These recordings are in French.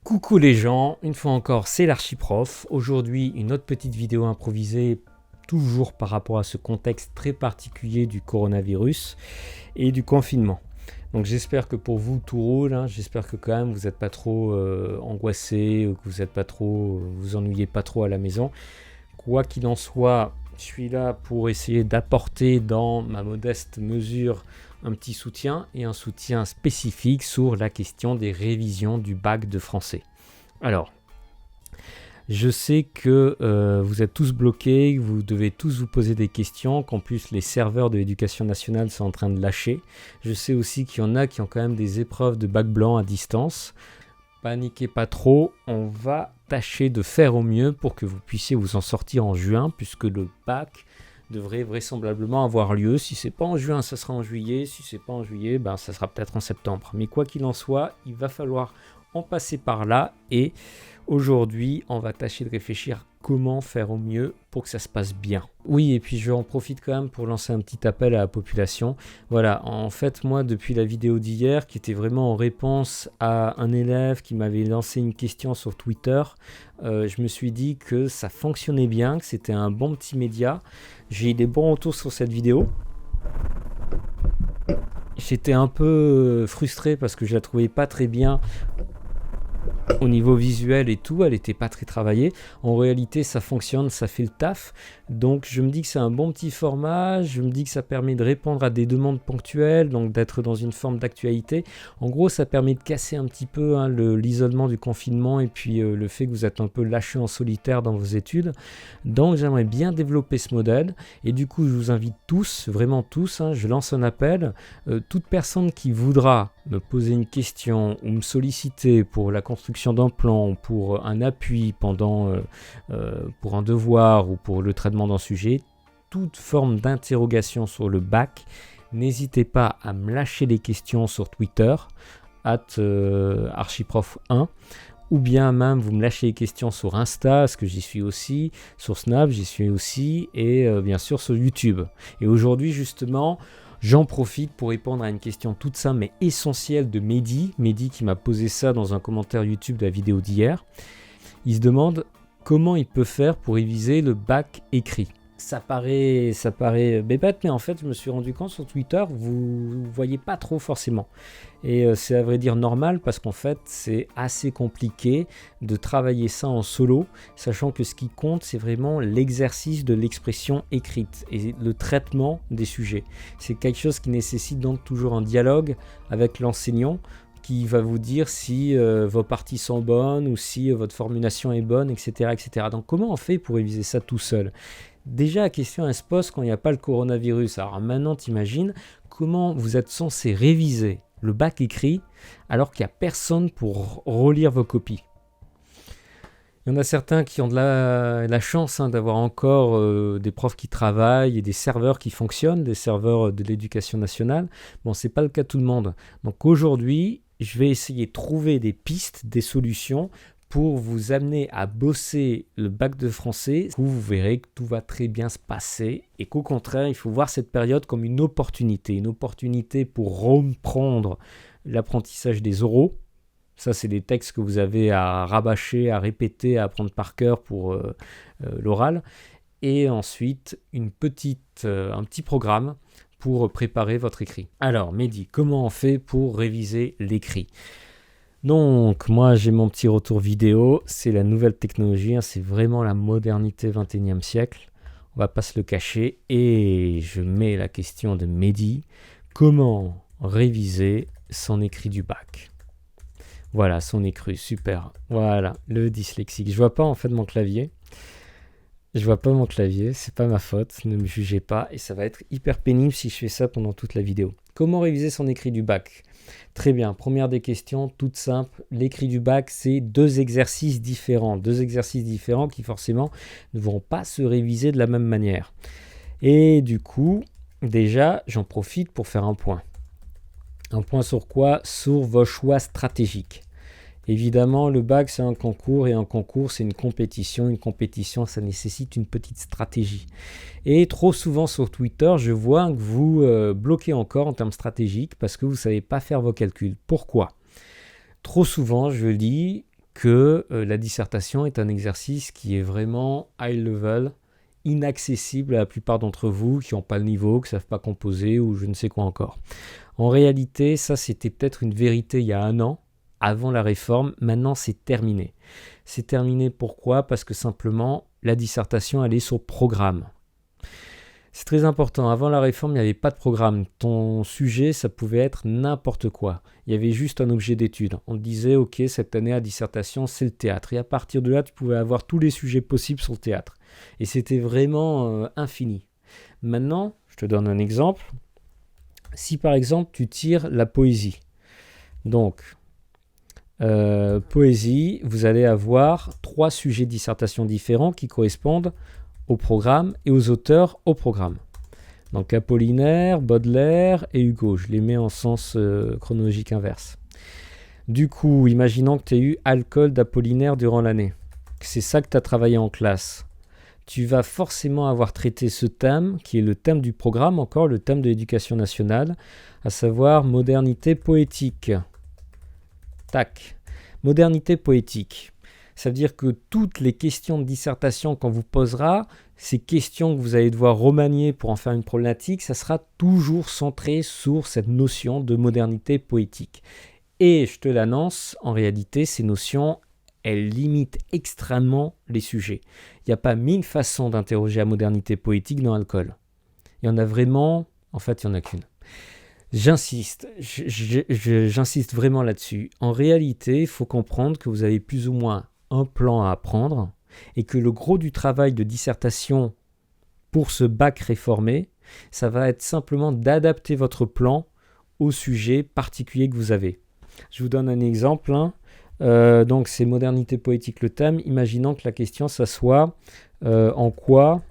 Coucou les gens, une fois encore c'est l'Archiprof. Aujourd'hui une autre petite vidéo improvisée, toujours par rapport à ce contexte très particulier du coronavirus et du confinement. Donc j'espère que pour vous tout roule, hein. J'espère que quand même vous n'êtes pas trop angoissé, que vous ennuyez pas trop à la maison. Quoi qu'il en soit, je suis là pour essayer d'apporter dans ma modeste mesure un petit soutien et un soutien spécifique sur la question des révisions du bac de français. Alors, je sais que vous êtes tous bloqués, vous devez tous vous poser des questions, qu'en plus les serveurs de l'éducation nationale sont en train de lâcher. Je sais aussi qu'il y en a qui ont quand même des épreuves de bac blanc à distance. Paniquez pas trop, on va tâcher de faire au mieux pour que vous puissiez vous en sortir en juin, puisque le bac devrait vraisemblablement avoir lieu. Si c'est pas en juin, ça sera en juillet. Si c'est pas en juillet, ça sera peut-être en septembre. Mais quoi qu'il en soit, il va falloir en passer par là. Et aujourd'hui, on va tâcher de réfléchir comment faire au mieux pour que ça se passe bien. Oui, et puis je en profite quand même pour lancer un petit appel à la population. Voilà, en fait, moi, depuis la vidéo d'hier, qui était vraiment en réponse à un élève qui m'avait lancé une question sur Twitter, je me suis dit que ça fonctionnait bien, que c'était un bon petit média. J'ai eu des bons retours sur cette vidéo. J'étais un peu frustré parce que je la trouvais pas très bien au niveau visuel et tout, elle n'était pas très travaillée. En réalité, ça fonctionne, ça fait le taf. Donc, je me dis que c'est un bon petit format. Je me dis que ça permet de répondre à des demandes ponctuelles, donc d'être dans une forme d'actualité. En gros, ça permet de casser un petit peu l'isolement du confinement et puis le fait que vous êtes un peu lâché en solitaire dans vos études. Donc, j'aimerais bien développer ce modèle. Et du coup, je vous invite tous, vraiment tous, je lance un appel. Toute personne qui voudra me poser une question ou me solliciter pour la construction d'un plan, pour un appui pour un devoir ou pour le traitement d'un sujet, toute forme d'interrogation sur le bac, n'hésitez pas à me lâcher des questions sur Twitter, @archiprof1, ou bien même vous me lâchez des questions sur Insta, parce que j'y suis aussi, sur Snap, j'y suis aussi, et bien sûr sur YouTube. Et aujourd'hui justement, j'en profite pour répondre à une question toute simple mais essentielle de Mehdi. Mehdi qui m'a posé ça dans un commentaire YouTube de la vidéo d'hier. Il se demande comment il peut faire pour réviser le bac écrit. Ça paraît bébête, mais en fait, je me suis rendu compte sur Twitter, vous ne voyez pas trop forcément. Et c'est à vrai dire normal parce qu'en fait, c'est assez compliqué de travailler ça en solo, sachant que ce qui compte, c'est vraiment l'exercice de l'expression écrite et le traitement des sujets. C'est quelque chose qui nécessite donc toujours un dialogue avec l'enseignant qui va vous dire si vos parties sont bonnes ou si votre formulation est bonne, etc., etc. Donc, comment on fait pour réviser ça tout seul ? Déjà, la question elle se pose quand il n'y a pas le coronavirus. Alors maintenant, t'imagines comment vous êtes censé réviser le bac écrit alors qu'il n'y a personne pour relire vos copies. Il y en a certains qui ont de la chance d'avoir encore des profs qui travaillent et des serveurs qui fonctionnent, des serveurs de l'éducation nationale. Bon, c'est pas le cas de tout le monde. Donc aujourd'hui, je vais essayer de trouver des pistes, des solutions pour vous amener à bosser le bac de français, où vous verrez que tout va très bien se passer et qu'au contraire, il faut voir cette période comme une opportunité pour reprendre l'apprentissage des oraux. Ça, c'est des textes que vous avez à rabâcher, à répéter, à apprendre par cœur pour l'oral. Et ensuite, un petit programme pour préparer votre écrit. Alors, Mehdi, comment on fait pour réviser l'écrit ? Donc, moi, j'ai mon petit retour vidéo. C'est la nouvelle technologie, c'est vraiment la modernité 21e siècle. On va pas se le cacher. Et je mets la question de Mehdi. Comment réviser son écrit du bac ? Voilà, son écrit, super. Voilà, le dyslexique. Je vois pas en fait mon clavier. C'est pas ma faute, ne me jugez pas. Et ça va être hyper pénible si je fais ça pendant toute la vidéo. Comment réviser son écrit du bac ? Très bien, première des questions, toute simple. L'écrit du bac, c'est deux exercices différents qui forcément ne vont pas se réviser de la même manière. Et du coup, déjà, j'en profite pour faire un point. Un point sur quoi ? Sur vos choix stratégiques. Évidemment, le bac, c'est un concours, et un concours, c'est une compétition. Une compétition, ça nécessite une petite stratégie. Et trop souvent sur Twitter, je vois que vous bloquez encore en termes stratégiques parce que vous ne savez pas faire vos calculs. Pourquoi ? Trop souvent, je lis que la dissertation est un exercice qui est vraiment high level, inaccessible à la plupart d'entre vous qui n'ont pas le niveau, qui ne savent pas composer ou je ne sais quoi encore. En réalité, ça c'était peut-être une vérité il y a 1 an, avant la réforme. Maintenant c'est terminé. C'est terminé pourquoi ? Parce que simplement la dissertation elle est sur programme. C'est très important. Avant la réforme, il n'y avait pas de programme. Ton sujet, ça pouvait être n'importe quoi. Il y avait juste un objet d'étude. On te disait, ok, cette année à dissertation, c'est le théâtre. Et à partir de là, tu pouvais avoir tous les sujets possibles sur le théâtre. Et c'était vraiment infini. Maintenant, je te donne un exemple. Si par exemple, tu tires la poésie. Donc, poésie, vous allez avoir 3 sujets de dissertation différents qui correspondent au programme et aux auteurs au programme. Donc Apollinaire, Baudelaire et Hugo. Je les mets en sens chronologique inverse. Du coup, imaginons que tu aies eu Alcool d'Apollinaire durant l'année. C'est ça que tu as travaillé en classe. Tu vas forcément avoir traité ce thème, qui est le thème du programme, encore le thème de l'éducation nationale, à savoir modernité poétique. Tac. Modernité poétique. Ça veut dire que toutes les questions de dissertation qu'on vous posera, ces questions que vous allez devoir remanier pour en faire une problématique, ça sera toujours centré sur cette notion de modernité poétique. Et je te l'annonce, en réalité, ces notions, elles limitent extrêmement les sujets. Il n'y a pas 1000 façons d'interroger la modernité poétique dans Alcool. Il y en a vraiment, en fait, il n'y en a qu'une. J'insiste, j'insiste vraiment là-dessus. En réalité, il faut comprendre que vous avez plus ou moins un plan à apprendre et que le gros du travail de dissertation pour ce bac réformé, ça va être simplement d'adapter votre plan au sujet particulier que vous avez. Je vous donne un exemple. Donc c'est modernité poétique le thème. Imaginons que la question ça soit en quoi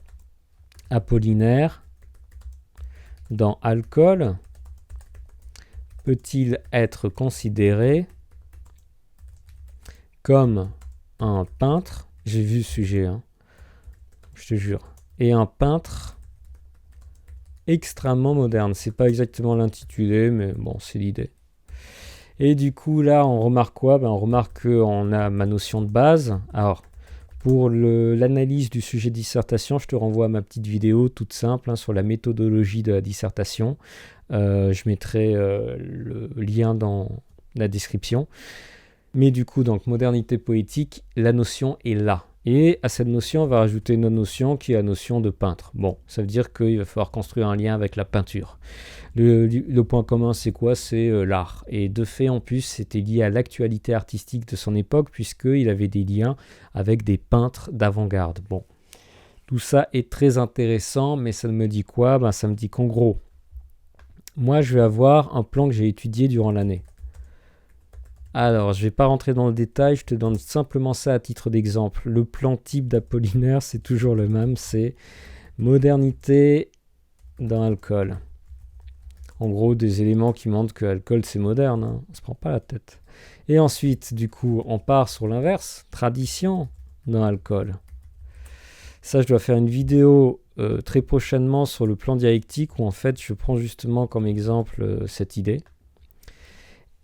Apollinaire dans Alcool peut-il être considéré comme un peintre, j'ai vu ce sujet, je te jure, et un peintre extrêmement moderne. C'est pas exactement l'intitulé, mais bon, c'est l'idée. Et du coup, là, on remarque quoi ? On remarque qu'on a ma notion de base. Alors, pour l'analyse du sujet de dissertation, je te renvoie à ma petite vidéo toute simple sur la méthodologie de la dissertation. Je mettrai le lien dans la description. Mais du coup, donc, modernité poétique, la notion est là. Et à cette notion, on va rajouter une autre notion qui est la notion de peintre. Bon, ça veut dire qu'il va falloir construire un lien avec la peinture. Le point commun, c'est quoi ? C'est l'art. Et de fait, en plus, c'était lié à l'actualité artistique de son époque, puisqu'il avait des liens avec des peintres d'avant-garde. Bon, tout ça est très intéressant, mais ça me dit quoi ? Ça me dit qu'en gros, moi, je vais avoir un plan que j'ai étudié durant l'année. Alors, je ne vais pas rentrer dans le détail, je te donne simplement ça à titre d'exemple. Le plan type d'Apollinaire, c'est toujours le même, c'est modernité dans Alcool. En gros, des éléments qui montrent que Alcool, c'est moderne, on ne se prend pas la tête. Et ensuite, du coup, on part sur l'inverse, tradition dans Alcool. Ça, je dois faire une vidéo très prochainement sur le plan dialectique où en fait, je prends justement comme exemple cette idée.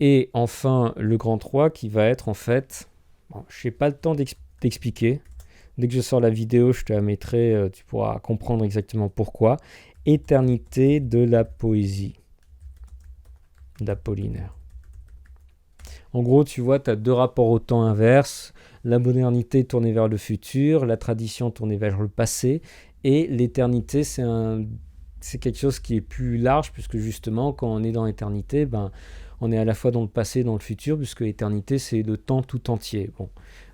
Et enfin, le grand 3 qui va être en fait, je n'ai pas le temps d'expliquer. Dès que je sors la vidéo, je te la mettrai, tu pourras comprendre exactement pourquoi. Éternité de la poésie d'Apollinaire. En gros, tu vois, tu as 2 rapports au temps inverses. La modernité tournée vers le futur, la tradition tournée vers le passé. Et l'éternité, c'est quelque chose qui est plus large, puisque justement, quand on est dans l'éternité, on est à la fois dans le passé et dans le futur, puisque l'éternité, c'est le temps tout entier. Bon.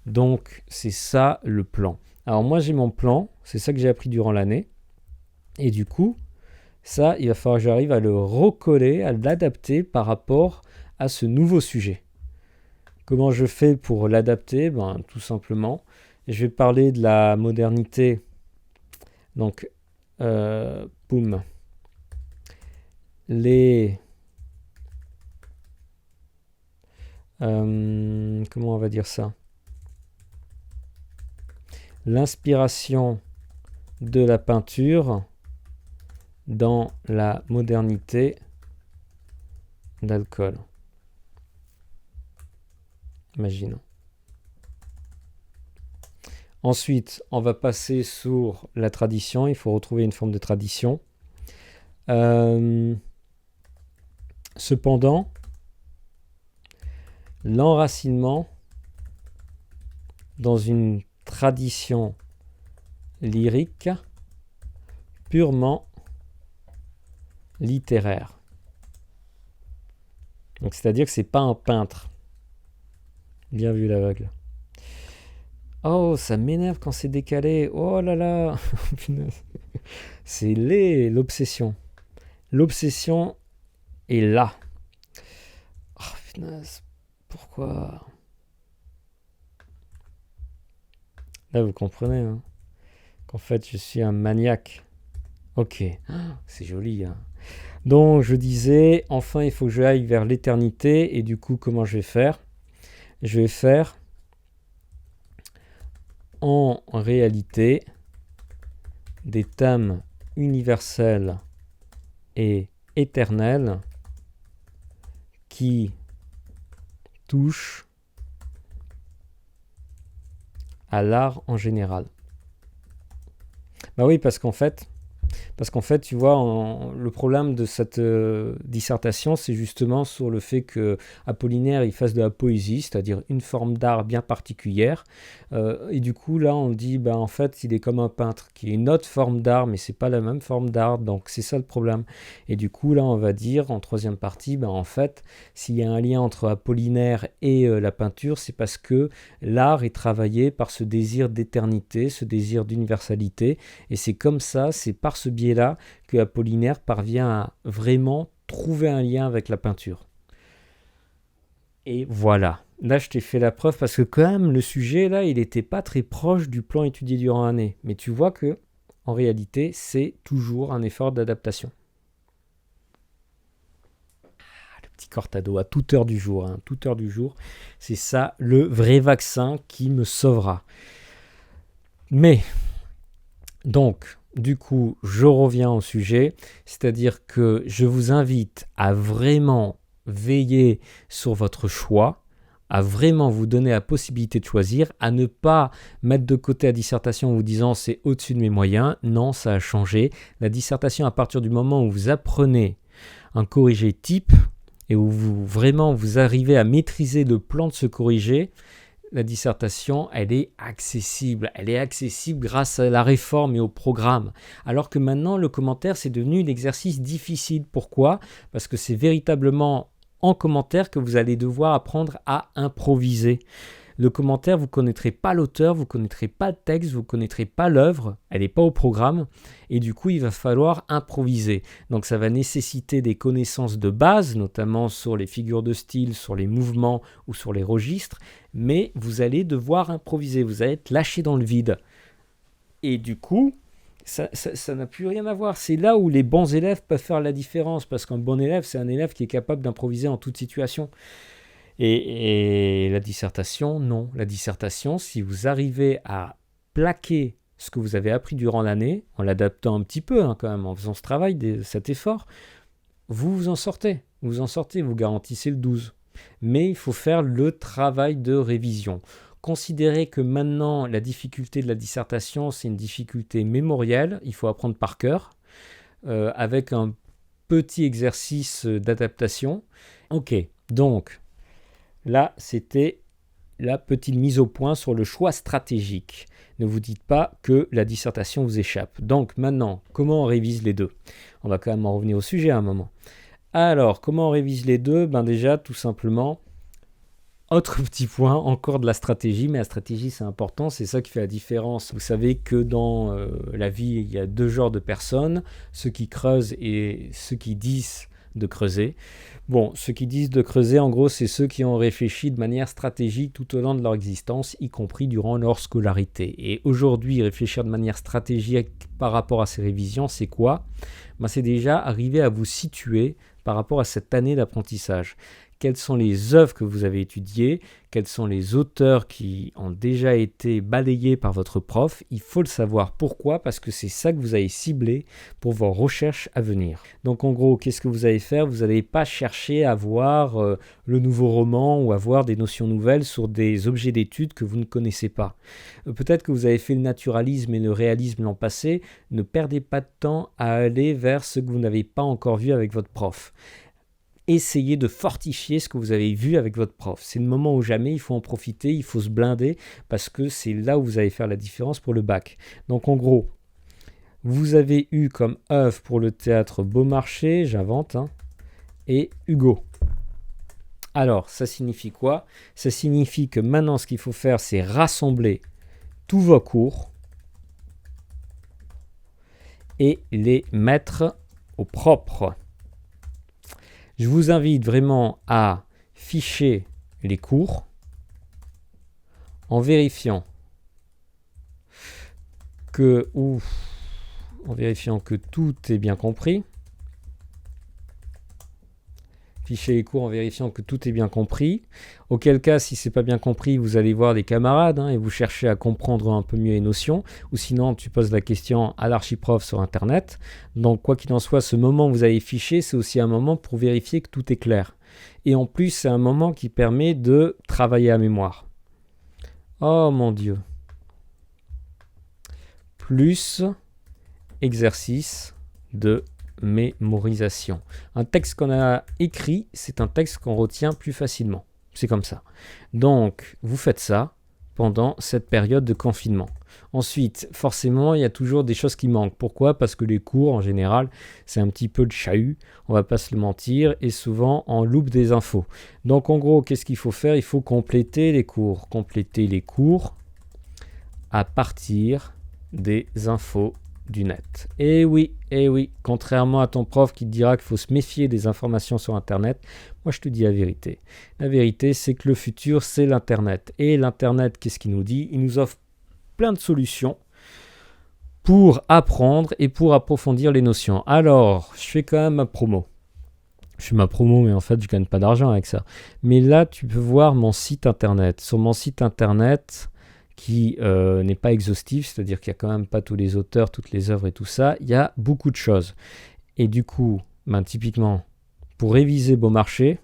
Donc, c'est ça le plan. Alors moi, j'ai mon plan, c'est ça que j'ai appris durant l'année. Et du coup, ça, il va falloir que j'arrive à le recoller, à l'adapter par rapport à ce nouveau sujet. Comment je fais pour l'adapter ? Tout simplement, je vais parler de la modernité. Donc, boum. Comment on va dire ça ? L'inspiration de la peinture dans la modernité d'Alcool. Imaginons. Ensuite, on va passer sur la tradition. Il faut retrouver une forme de tradition. Cependant, l'enracinement dans une tradition lyrique purement littéraire. Donc, c'est-à-dire que c'est pas un peintre. Bien vu l'aveugle. Oh, ça m'énerve quand c'est décalé. Oh là là. C'est l'obsession. L'obsession est là. Oh, punaise. Pourquoi? Là, vous comprenez, hein, qu'en fait, je suis un maniaque. Ok. C'est joli, hein. Donc, je disais, enfin, il faut que j'aille vers l'éternité. Et du coup, comment je vais faire? Je vais faire en réalité des thèmes universels et éternels qui touchent à l'art en général. Bah oui, parce qu'en fait, tu vois, le problème de cette dissertation, c'est justement sur le fait que Apollinaire il fasse de la poésie, c'est-à-dire une forme d'art bien particulière. Et du coup, là, on dit, ben, en fait, il est comme un peintre, qui est une autre forme d'art, mais c'est pas la même forme d'art, donc c'est ça le problème. Et du coup, là, on va dire, en troisième partie, ben, en fait, s'il y a un lien entre Apollinaire et la peinture, c'est parce que l'art est travaillé par ce désir d'éternité, ce désir d'universalité, et c'est comme ça, c'est par ce biais-là que Apollinaire parvient à vraiment trouver un lien avec la peinture. Et voilà. Là, je t'ai fait la preuve parce que quand même, le sujet, là, il n'était pas très proche du plan étudié durant l'année. Mais tu vois que, en réalité, c'est toujours un effort d'adaptation. Le petit cortado à toute heure du jour. Hein, toute heure du jour. C'est ça, le vrai vaccin qui me sauvera. Mais, donc, du coup, je reviens au sujet. C'est-à-dire que je vous invite à vraiment veiller sur votre choix, à vraiment vous donner la possibilité de choisir, à ne pas mettre de côté la dissertation en vous disant c'est au-dessus de mes moyens. Non, ça a changé. La dissertation, à partir du moment où vous apprenez un corrigé type et où vous arrivez à maîtriser le plan de ce corrigé, la dissertation, elle est accessible. Elle est accessible grâce à la réforme et au programme. Alors que maintenant, le commentaire, c'est devenu l'exercice difficile. Pourquoi ? Parce que c'est véritablement en commentaire que vous allez devoir apprendre à improviser. Le commentaire, vous ne connaîtrez pas l'auteur, vous ne connaîtrez pas le texte, vous ne connaîtrez pas l'œuvre, elle n'est pas au programme, et du coup, il va falloir improviser. Donc, ça va nécessiter des connaissances de base, notamment sur les figures de style, sur les mouvements ou sur les registres, mais vous allez devoir improviser, vous allez être lâché dans le vide. Et du coup, ça n'a plus rien à voir. C'est là où les bons élèves peuvent faire la différence, parce qu'un bon élève, c'est un élève qui est capable d'improviser en toute situation. Et la dissertation, non. La dissertation, si vous arrivez à plaquer ce que vous avez appris durant l'année, en l'adaptant un petit peu quand même, en faisant ce travail, cet effort, vous vous en sortez. Vous garantissez le 12. Mais il faut faire le travail de révision. Considérez que maintenant, la difficulté de la dissertation, c'est une difficulté mémorielle. Il faut apprendre par cœur, avec un petit exercice d'adaptation. Ok, donc, là, c'était la petite mise au point sur le choix stratégique. Ne vous dites pas que la dissertation vous échappe. Donc maintenant, comment on révise les deux ? On va quand même en revenir au sujet à un moment. Alors, comment on révise les deux ? Ben déjà, tout simplement, autre petit point, encore de la stratégie, mais la stratégie c'est important, c'est ça qui fait la différence. Vous savez que dans la vie, il y a deux genres de personnes, ceux qui creusent et ceux qui disent de creuser. Bon, ceux qui disent de creuser, en gros, c'est ceux qui ont réfléchi de manière stratégique tout au long de leur existence, y compris durant leur scolarité. Et aujourd'hui, réfléchir de manière stratégique par rapport à ces révisions, c'est quoi ? Ben, c'est déjà arriver à vous situer par rapport à cette année d'apprentissage. quelles sont les œuvres que vous avez étudiées, quels sont les auteurs qui ont déjà été balayés par votre prof. Il faut le savoir. Pourquoi? Parce que c'est ça que vous allez cibler pour vos recherches à venir. Donc en gros, qu'est-ce que vous allez faire? Vous n'allez pas chercher à voir le nouveau roman ou à voir des notions nouvelles sur des objets d'étude que vous ne connaissez pas. Peut-être que vous avez fait le naturalisme et le réalisme l'an passé. Ne perdez pas de temps à aller vers ce que vous n'avez pas encore vu avec votre prof. Essayez de fortifier ce que vous avez vu avec votre prof. C'est le moment ou jamais, il faut en profiter, il faut se blinder, parce que c'est là où vous allez faire la différence pour le bac. Donc en gros, vous avez eu comme œuvre pour le théâtre Beaumarchais, j'invente, et Hugo. Alors, ça signifie quoi? Ça signifie que maintenant, ce qu'il faut faire, c'est rassembler tous vos cours et les mettre au propre. Je vous invite vraiment à ficher les cours en vérifiant que tout est bien compris. Fichez les cours en vérifiant que tout est bien compris. Auquel cas, si ce n'est pas bien compris, vous allez voir des camarades et vous cherchez à comprendre un peu mieux les notions. Ou sinon, tu poses la question à l'archiprof sur Internet. Donc, quoi qu'il en soit, ce moment où vous allez ficher, c'est aussi un moment pour vérifier que tout est clair. Et en plus, c'est un moment qui permet de travailler à mémoire. Oh mon Dieu. Plus exercice de mémorisation. Un texte qu'on a écrit, c'est un texte qu'on retient plus facilement. C'est comme ça. Donc, vous faites ça pendant cette période de confinement. Ensuite, forcément, il y a toujours des choses qui manquent. Pourquoi? Parce que les cours, en général, c'est un petit peu de chahut, on va pas se le mentir, et souvent, on loupe des infos. Donc, en gros, qu'est-ce qu'il faut faire? Il faut compléter les cours. Compléter les cours à partir des infos du net. Et oui, contrairement à ton prof qui te dira qu'il faut se méfier des informations sur Internet, moi je te dis la vérité. La vérité, c'est que le futur, c'est l'Internet. Et l'Internet, qu'est-ce qu'il nous dit? Il nous offre plein de solutions pour apprendre et pour approfondir les notions. Alors, je fais quand même ma promo. Je fais ma promo, mais en fait, je gagne pas d'argent avec ça. Mais là, tu peux voir mon site Internet. Sur mon site Internet, qui n'est pas exhaustif, c'est-à-dire qu'il n'y a quand même pas tous les auteurs, toutes les œuvres et tout ça, il y a beaucoup de choses. Et du coup, typiquement, pour réviser Beaumarchais,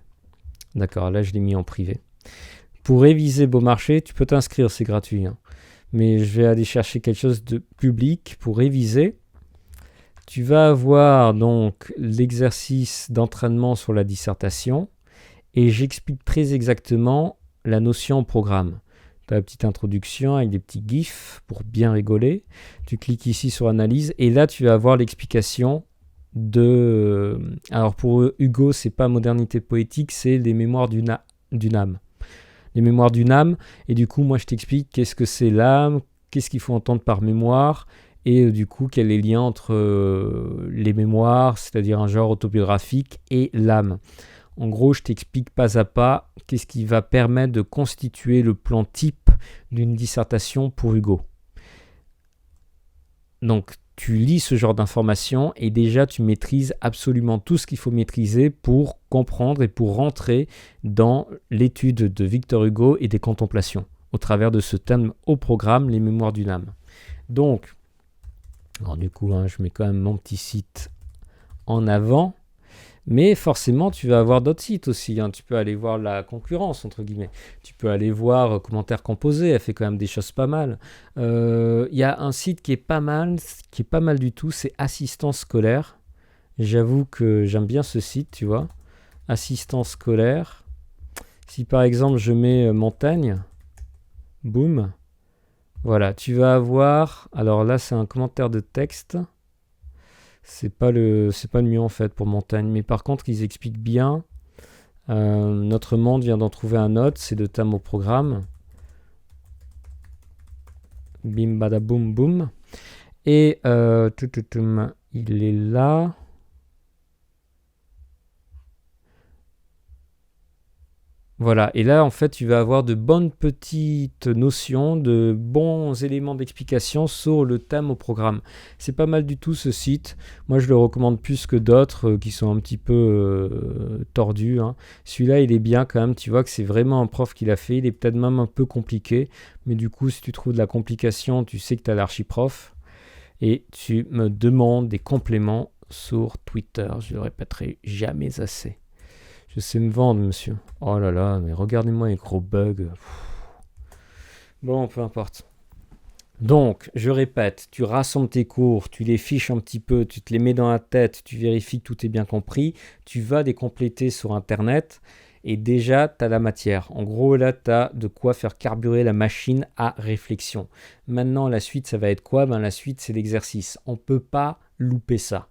d'accord, là je l'ai mis en privé, pour réviser Beaumarchais, tu peux t'inscrire, c'est gratuit, mais je vais aller chercher quelque chose de public pour réviser. Tu vas avoir donc l'exercice d'entraînement sur la dissertation, et j'explique très exactement la notion programme. Tu as la petite introduction avec des petits gifs pour bien rigoler. Tu cliques ici sur analyse et là tu vas avoir l'explication de... Alors pour Hugo, c'est pas modernité poétique, c'est les mémoires d'une âme. Les mémoires d'une âme. Et du coup, moi je t'explique qu'est-ce que c'est l'âme, qu'est-ce qu'il faut entendre par mémoire et du coup quel est le lien entre les mémoires, c'est-à-dire un genre autobiographique, et l'âme. En gros, je t'explique pas à pas qu'est-ce qui va permettre de constituer le plan type d'une dissertation pour Hugo. Donc, tu lis ce genre d'informations et déjà, tu maîtrises absolument tout ce qu'il faut maîtriser pour comprendre et pour rentrer dans l'étude de Victor Hugo et des contemplations au travers de ce thème au programme, les mémoires d'une âme. Donc, alors du coup, je mets quand même mon petit site en avant. Mais forcément, tu vas avoir d'autres sites aussi. Tu peux aller voir la concurrence, entre guillemets. Tu peux aller voir Commentaires Composés. Elle fait quand même des choses pas mal. Il y a un site qui est pas mal du tout. C'est Assistance Scolaire. J'avoue que j'aime bien ce site, tu vois. Assistance Scolaire. Si par exemple, je mets montagne, boum. Voilà, tu vas avoir... Alors là, c'est un commentaire de texte. C'est pas le mieux en fait pour montagne, mais par contre ils expliquent bien. Notre monde vient d'en trouver un autre, c'est le thème au programme. Bim bada boum boum. Et il est là. Voilà, et là en fait tu vas avoir de bonnes petites notions, de bons éléments d'explication sur le thème au programme. C'est pas mal du tout ce site, moi je le recommande plus que d'autres qui sont un petit peu tordus. Hein. Celui-là il est bien quand même, tu vois que c'est vraiment un prof qui l'a fait, il est peut-être même un peu compliqué, mais du coup si tu trouves de la complication, tu sais que tu as l'archiprof, et tu me demandes des compléments sur Twitter, je le répéterai jamais assez. Je sais me vendre, monsieur. Oh là là, mais regardez-moi les gros bugs. Bon, peu importe. Donc, je répète, tu rassembles tes cours, tu les fiches un petit peu, tu te les mets dans la tête, tu vérifies que tout est bien compris, tu vas les compléter sur Internet et déjà, tu as la matière. En gros, là, tu as de quoi faire carburer la machine à réflexion. Maintenant, la suite, ça va être quoi? La suite, c'est l'exercice. On ne peut pas louper ça.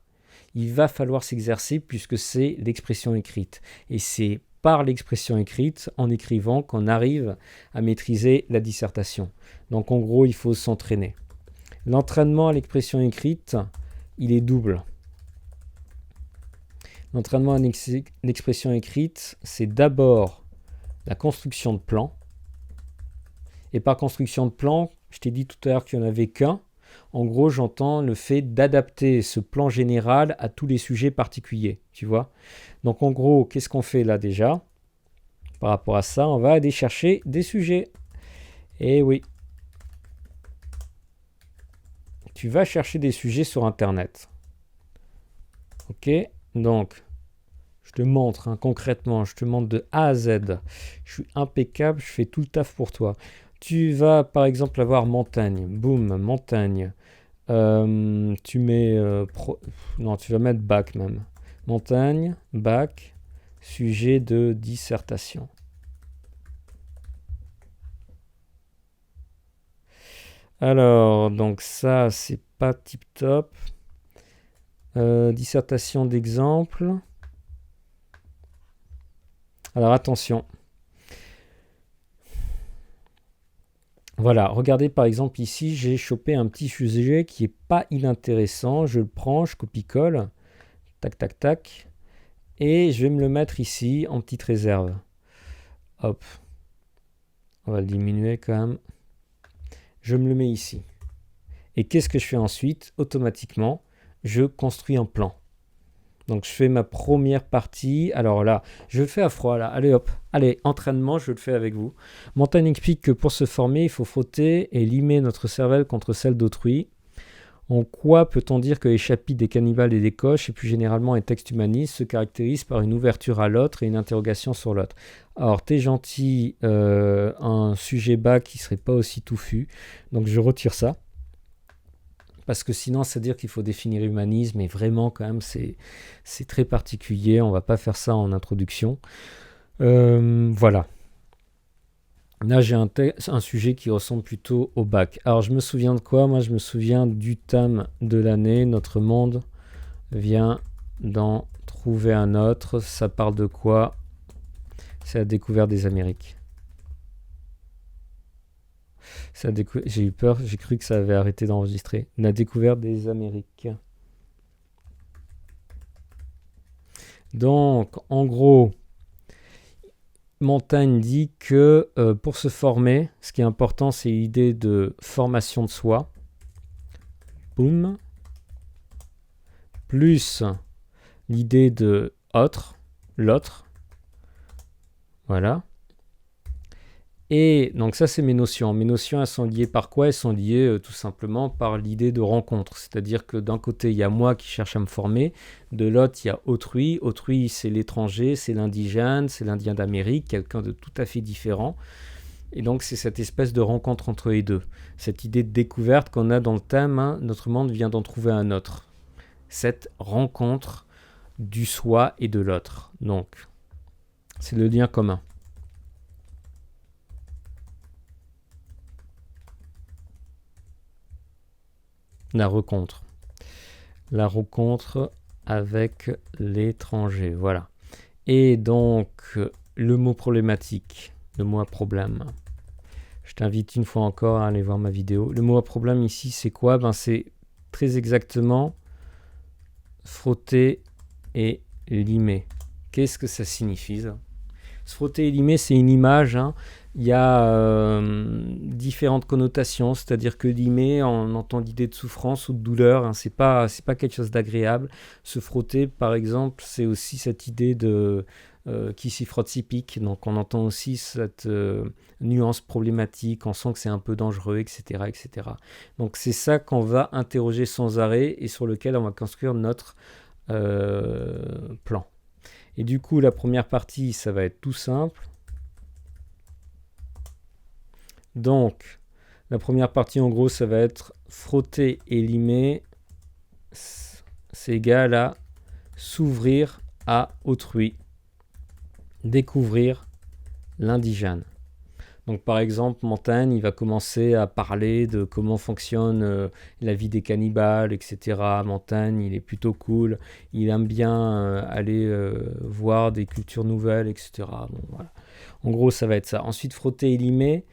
Il va falloir s'exercer puisque c'est l'expression écrite. Et c'est par l'expression écrite, en écrivant, qu'on arrive à maîtriser la dissertation. Donc en gros, il faut s'entraîner. L'entraînement à l'expression écrite, il est double. L'entraînement à l'expression écrite, c'est d'abord la construction de plans. Et par construction de plans, je t'ai dit tout à l'heure qu'il n'y en avait qu'un. En gros, j'entends le fait d'adapter ce plan général à tous les sujets particuliers, tu vois. Donc en gros, qu'est-ce qu'on fait là déjà? Par rapport à ça, on va aller chercher des sujets. Et oui. Tu vas chercher des sujets sur Internet. Ok? Donc, je te montre concrètement, je te montre de A à Z. Je suis impeccable, je fais tout le taf pour toi. Tu vas par exemple avoir montagne. Boum, montagne. Tu mets... non, tu vas mettre bac même. Montagne, bac, sujet de dissertation. Alors, donc ça, c'est pas tip top. Dissertation d'exemple. Alors attention. Voilà, regardez par exemple ici, j'ai chopé un petit sujet qui est pas inintéressant. Je le prends, je copie-colle. Tac, tac, tac. Et je vais me le mettre ici en petite réserve. Hop. On va le diminuer quand même. Je me le mets ici. Et qu'est-ce que je fais ensuite? Automatiquement, je construis un plan. Donc je fais ma première partie. Alors là, je le fais à froid là. Allez hop. Allez, entraînement, je le fais avec vous. Montaigne explique que pour se former, il faut frotter et limer notre cervelle contre celle d'autrui. En quoi peut-on dire que les chapitres des cannibales et des coches, et plus généralement les textes humanistes, se caractérisent par une ouverture à l'autre et une interrogation sur l'autre? Alors, t'es gentil, un sujet bas qui serait pas aussi touffu. Donc je retire ça. Parce que sinon, c'est-à-dire qu'il faut définir humanisme, et vraiment, quand même, c'est très particulier. On va pas faire ça en introduction. Voilà. Là, j'ai un sujet qui ressemble plutôt au bac. Alors, je me souviens de quoi? Moi, je me souviens du thème de l'année. Notre monde vient d'en trouver un autre. Ça parle de quoi? C'est la découverte des Amériques. J'ai eu peur, j'ai cru que ça avait arrêté d'enregistrer. La découverte des Amériques. Donc, en gros, Montaigne dit que pour se former, ce qui est important, c'est l'idée de formation de soi. Boum. Plus l'idée de autre, l'autre. Voilà. Et donc ça, c'est mes notions. Mes notions, elles sont liées par quoi? Elles sont liées tout simplement par l'idée de rencontre. C'est-à-dire que d'un côté, il y a moi qui cherche à me former. De l'autre, il y a autrui. Autrui, c'est l'étranger, c'est l'indigène, c'est l'Indien d'Amérique, quelqu'un de tout à fait différent. Et donc, c'est cette espèce de rencontre entre les deux. Cette idée de découverte qu'on a dans le thème, hein, notre monde vient d'en trouver un autre. Cette rencontre du soi et de l'autre. Donc, c'est le lien commun. La rencontre. La rencontre avec l'étranger. Voilà. Et donc, le mot problématique, le mot à problème. Je t'invite une fois encore à aller voir ma vidéo. Le mot à problème ici, c'est quoi? C'est très exactement frotter et limer. Qu'est-ce que ça signifie ça? Se frotter et limer, c'est une image, hein. Il y a différentes connotations, c'est-à-dire que limer, on entend l'idée de souffrance ou de douleur, hein. C'est pas quelque chose d'agréable. Se frotter, par exemple, c'est aussi cette idée de qui s'y frotte s'y pique. Donc on entend aussi cette nuance problématique, on sent que c'est un peu dangereux, etc., etc. Donc c'est ça qu'on va interroger sans arrêt et sur lequel on va construire notre plan. Et du coup, la première partie, ça va être tout simple. Donc, la première partie, en gros, ça va être frotter et limer. C'est égal à s'ouvrir à autrui. Découvrir l'indigène. Donc par exemple, Montaigne, il va commencer à parler de comment fonctionne la vie des cannibales, etc. Montaigne, il est plutôt cool, il aime bien aller voir des cultures nouvelles, etc. Bon, voilà. En gros, ça va être ça. Ensuite, frotter et limer,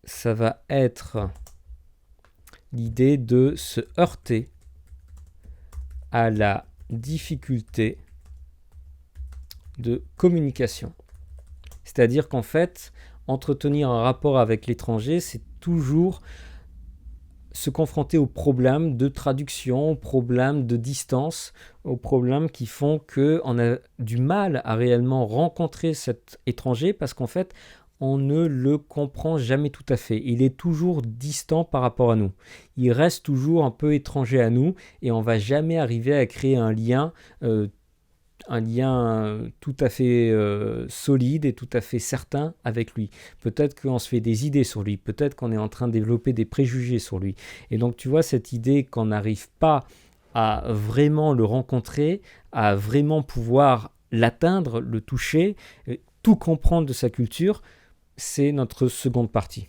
ça va être l'idée de se heurter à la difficulté de communication. C'est-à-dire qu'en fait, entretenir un rapport avec l'étranger, c'est toujours se confronter aux problèmes de traduction, aux problèmes de distance, aux problèmes qui font qu'on a du mal à réellement rencontrer cet étranger parce qu'en fait, on ne le comprend jamais tout à fait. Il est toujours distant par rapport à nous. Il reste toujours un peu étranger à nous et on ne va jamais arriver à créer un lien tout à fait solide et tout à fait certain avec lui. Peut-être qu'on se fait des idées sur lui, peut-être qu'on est en train de développer des préjugés sur lui. Et donc tu vois, cette idée qu'on n'arrive pas à vraiment le rencontrer, à vraiment pouvoir l'atteindre, le toucher, tout comprendre de sa culture, c'est notre seconde partie.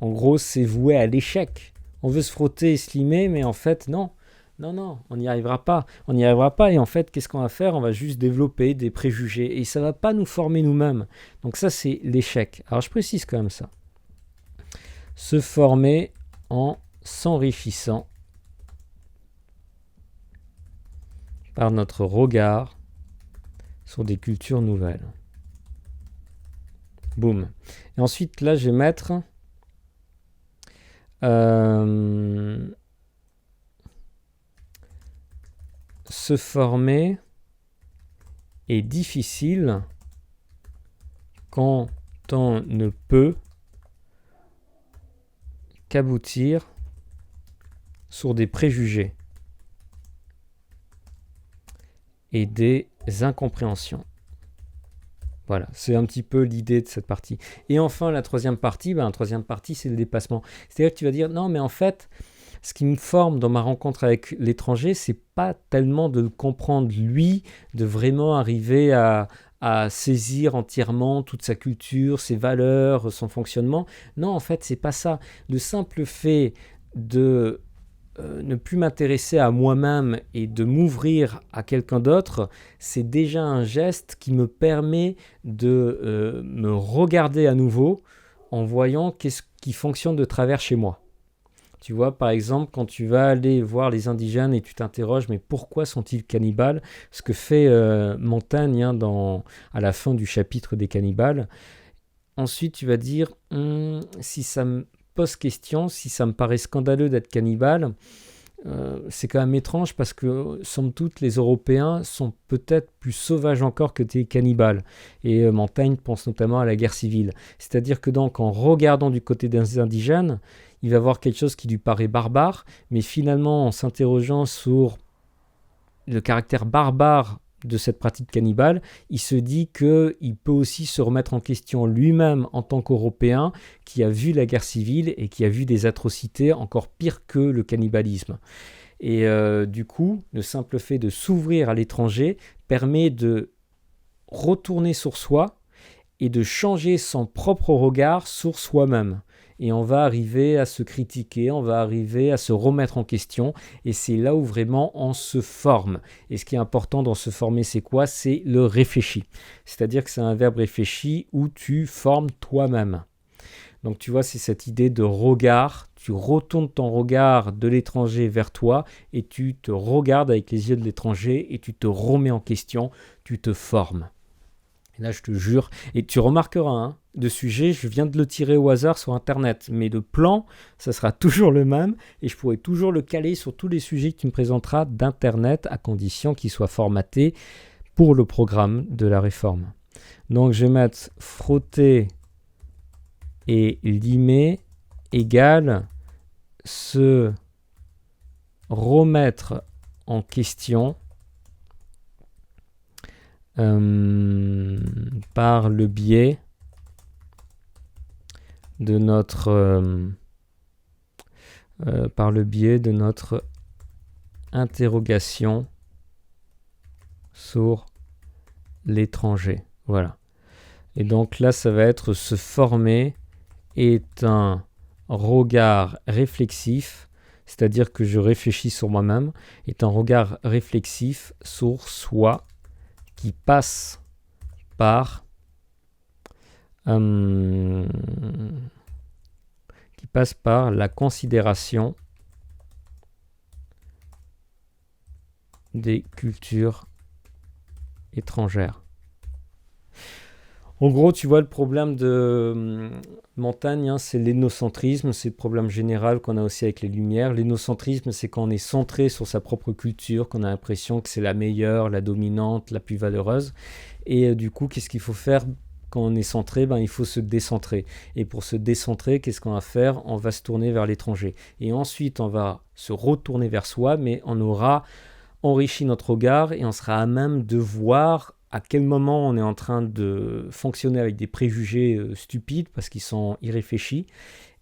En gros, c'est voué à l'échec. On veut se frotter et se limer, mais en fait, non. Non, on n'y arrivera pas. On n'y arrivera pas et en fait, qu'est-ce qu'on va faire? On va juste développer des préjugés et ça ne va pas nous former nous-mêmes. Donc ça, c'est l'échec. Alors, je précise quand même ça. Se former en s'enrichissant par notre regard sur des cultures nouvelles. Boum. Et ensuite, là, je vais mettre... se former est difficile quand on ne peut qu'aboutir sur des préjugés et des incompréhensions. Voilà, c'est un petit peu l'idée de cette partie. Et enfin, la troisième partie, c'est le dépassement. C'est-à-dire que tu vas dire, non, mais en fait, ce qui me forme dans ma rencontre avec l'étranger, c'est pas tellement de le comprendre lui, de vraiment arriver à saisir entièrement toute sa culture, ses valeurs, son fonctionnement. Non, en fait, c'est pas ça. Le simple fait de ne plus m'intéresser à moi-même et de m'ouvrir à quelqu'un d'autre, c'est déjà un geste qui me permet de me regarder à nouveau en voyant qu'est-ce qui fonctionne de travers chez moi. Tu vois, par exemple, quand tu vas aller voir les indigènes et tu t'interroges, mais pourquoi sont-ils cannibales? Ce que fait Montaigne à la fin du chapitre des cannibales. Ensuite, tu vas dire, si ça me pose question, si ça me paraît scandaleux d'être cannibale, c'est quand même étrange parce que, somme toute, les Européens sont peut-être plus sauvages encore que des cannibales. Et Montaigne pense notamment à la guerre civile. C'est-à-dire que donc, en regardant du côté des indigènes, il va voir quelque chose qui lui paraît barbare, mais finalement, en s'interrogeant sur le caractère barbare de cette pratique cannibale, il se dit qu'il peut aussi se remettre en question lui-même en tant qu'Européen qui a vu la guerre civile et qui a vu des atrocités encore pires que le cannibalisme. Et du coup, le simple fait de s'ouvrir à l'étranger permet de retourner sur soi et de changer son propre regard sur soi-même. Et on va arriver à se critiquer, on va arriver à se remettre en question, et c'est là où vraiment on se forme. Et ce qui est important dans se former, c'est quoi? C'est le réfléchi. C'est-à-dire que c'est un verbe réfléchi où tu formes toi-même. Donc tu vois, c'est cette idée de regard, tu retournes ton regard de l'étranger vers toi, et tu te regardes avec les yeux de l'étranger, et tu te remets en question, tu te formes. Et là, je te jure, et tu remarqueras, hein, de sujet, je viens de le tirer au hasard sur Internet, mais le plan, ça sera toujours le même, et je pourrai toujours le caler sur tous les sujets que tu me présenteras d'Internet, à condition qu'il soit formaté pour le programme de la réforme. Donc, je vais mettre frotter et limer égale se remettre en question par le biais de notre interrogation sur l'étranger. Voilà. Et donc là, ça va être se former est un regard réflexif, c'est-à-dire que je réfléchis sur moi-même, est un regard réflexif sur soi qui passe par la considération des cultures étrangères. En gros, tu vois, le problème de Montaigne, hein, c'est l'énocentrisme, c'est le problème général qu'on a aussi avec les Lumières. L'énocentrisme, c'est quand on est centré sur sa propre culture, qu'on a l'impression que c'est la meilleure, la dominante, la plus valeureuse. Et du coup, qu'est-ce qu'il faut faire quand on est centré? Il faut se décentrer. Et pour se décentrer, qu'est-ce qu'on va faire? On va se tourner vers l'étranger. Et ensuite, on va se retourner vers soi, mais on aura enrichi notre regard et on sera à même de voir à quel moment on est en train de fonctionner avec des préjugés stupides parce qu'ils sont irréfléchis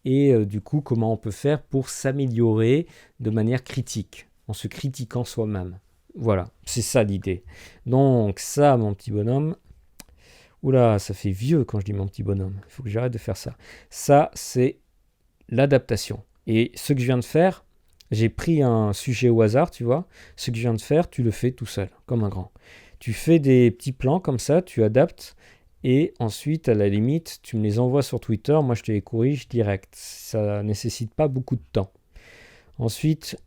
et du coup comment on peut faire pour s'améliorer de manière critique en se critiquant soi-même. Voilà, c'est ça l'idée. Donc ça, mon petit bonhomme, oula, ça fait vieux quand je dis mon petit bonhomme, il faut que j'arrête de faire ça. Ça, c'est l'adaptation. Et ce que je viens de faire, j'ai pris un sujet au hasard, tu vois. Ce que je viens de faire, tu le fais tout seul, comme un grand. Tu fais des petits plans comme ça, tu adaptes, et ensuite, à la limite, tu me les envoies sur Twitter, moi je te les corrige direct. Ça nécessite pas beaucoup de temps. Ensuite,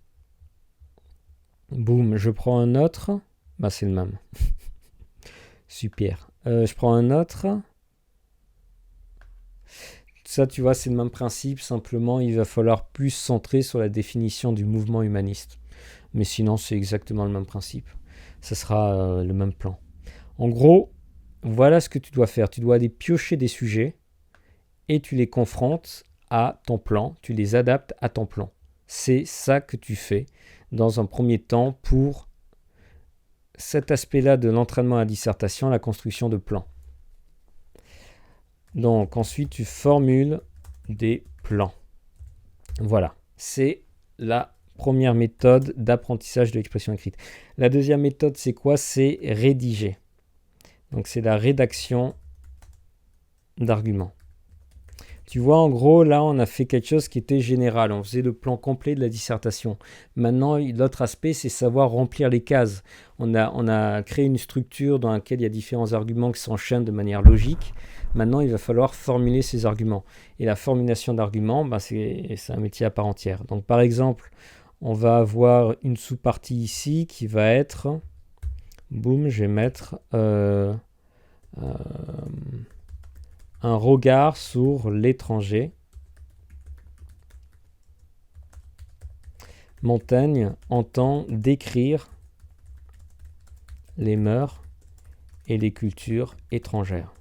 boum, je prends un autre. C'est le même. Super. Je prends un autre. Ça, tu vois, c'est le même principe. Simplement, il va falloir plus se centrer sur la définition du mouvement humaniste. Mais sinon, c'est exactement le même principe. Ça sera le même plan. En gros, voilà ce que tu dois faire. Tu dois aller piocher des sujets et tu les confrontes à ton plan. Tu les adaptes à ton plan. C'est ça que tu fais dans un premier temps pour cet aspect-là de l'entraînement à la dissertation, la construction de plans. Donc ensuite, tu formules des plans. Voilà, c'est la première méthode d'apprentissage de l'expression écrite. La deuxième méthode, c'est quoi? C'est rédiger. Donc c'est la rédaction d'arguments. Tu vois, en gros, là, on a fait quelque chose qui était général. On faisait le plan complet de la dissertation. Maintenant, l'autre aspect, c'est savoir remplir les cases. On a créé une structure dans laquelle il y a différents arguments qui s'enchaînent de manière logique. Maintenant, il va falloir formuler ces arguments. Et la formulation d'arguments, c'est un métier à part entière. Donc, par exemple, on va avoir une sous-partie ici qui va être... Boum, je vais mettre... un regard sur l'étranger. Montaigne entend décrire les mœurs et les cultures étrangères.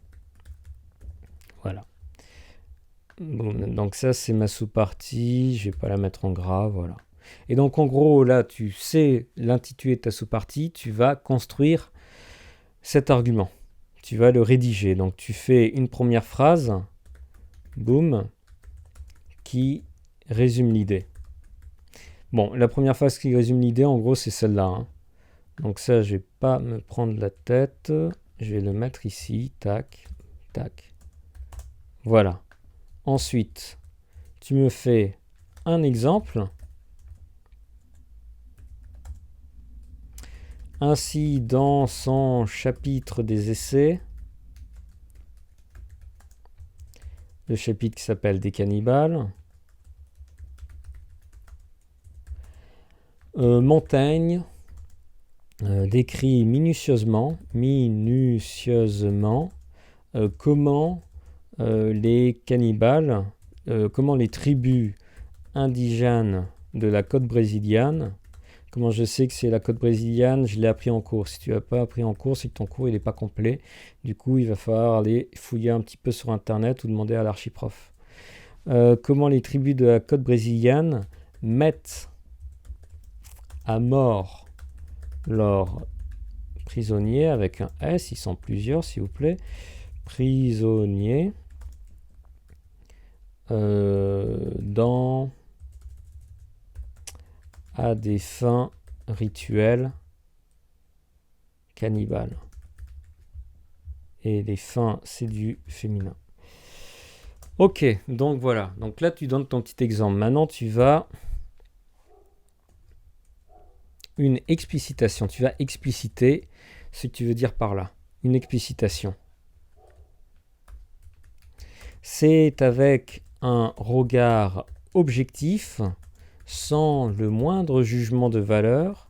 Voilà. Bon, donc ça, c'est ma sous-partie. Je ne vais pas la mettre en gras, voilà. Et donc, en gros, là, tu sais l'intitulé de ta sous-partie. Tu vas construire cet argument. Tu vas le rédiger. Donc, tu fais une première phrase, boum, qui résume l'idée. Bon, la première phrase qui résume l'idée, en gros, c'est celle-là. Hein. Donc ça, je ne vais pas me prendre la tête. Je vais le mettre ici. Tac, tac. Voilà. Ensuite, tu me fais un exemple. Ainsi, dans son chapitre des essais, le chapitre qui s'appelle Des cannibales, Montaigne décrit minutieusement comment les cannibales, comment les tribus indigènes de la côte brésilienne, comment je sais que c'est la côte brésilienne, je l'ai appris en cours. Si tu n'as pas appris en cours, c'est que ton cours n'est pas complet. Du coup, il va falloir aller fouiller un petit peu sur Internet ou demander à l'archiprof. Comment les tribus de la côte brésilienne mettent à mort leurs prisonniers avec un S, ils sont plusieurs s'il vous plaît, prisonniers à des fins rituelles cannibales. Et les fins, c'est du féminin. Ok, donc voilà. Donc là, tu donnes ton petit exemple. Maintenant, tu vas... Une explicitation. Tu vas expliciter ce que tu veux dire par là. Une explicitation. C'est avec un regard objectif, sans le moindre jugement de valeur,